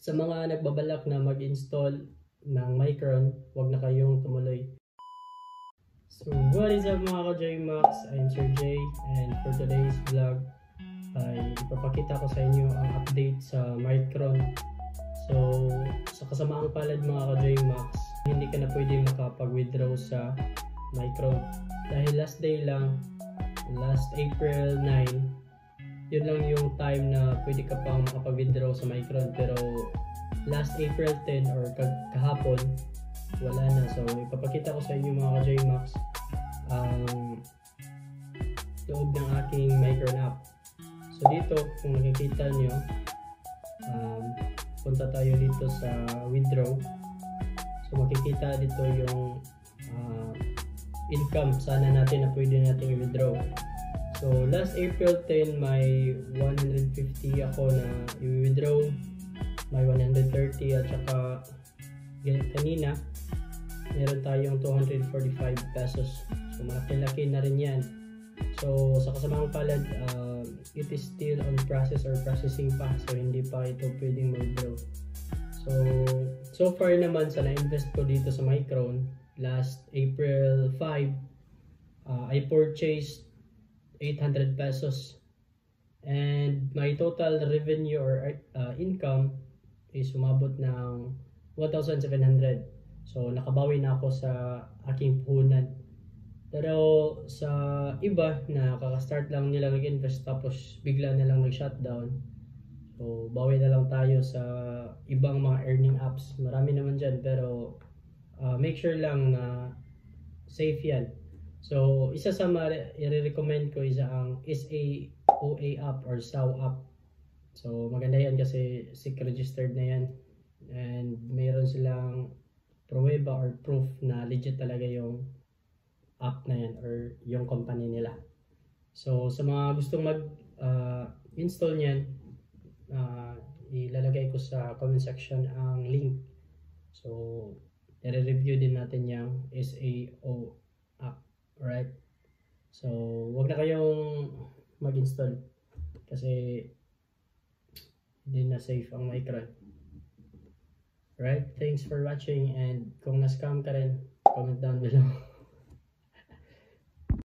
Sa mga nagbabalak na mag-install ng Micron, huwag na kayong tumuloy. So what is up mga ka-JMax? I'm Sir J, and for today's vlog ay ipapakita ko sa inyo ang update sa Micron. So sa kasamaang palad mga ka-JMax, hindi ka na pwede makapag-withdraw sa Micron dahil last day lang, last April 9, yun lang yung time na pwede ka pang makapag-withdraw sa Micron, pero last April 10 or kahapon wala na. So ipapakita ko sa inyo mga ka-JMax ang loob ng aking Micron app. So dito kung nakikita nyo, punta tayo dito sa withdraw. So makikita dito yung income sana natin na pwede natin i-withdraw. So last April 10 may 150 ako na i-withdraw, may 130 at saka kanina meron tayong 245 pesos. So malaki-laki na rin yan. So sa kasamang palad, it is still on process or processing pa, so hindi pa ito pwedeng ma-withdraw. So far naman sa na-invest ko dito sa Micron last April 5, I purchased 800 pesos, and my total revenue or income is umabot ng 1,700. So nakabawi na ako sa aking puhunan. Pero sa iba na kaka-start lang nila mag-invest tapos bigla na lang mag-shutdown, so bawi na lang tayo sa ibang mga earning apps. Marami naman dyan, pero make sure lang na safe yan. So isa sa i-recommend ko isa ang SAOA app or SAO app. So maganda yan kasi SEC registered na yan, and mayroon silang pruweba or proof na legit talaga yung app na yan or yung company nila. So sa mga gustong mag-install nyan, ilalagay ko sa comment section ang link. So i-review din natin yung SAO app. Alright, so wag na kayong mag-install kasi hindi na safe ang Micron. Alright, thanks for watching, and kung na-scam ka rin, comment down below.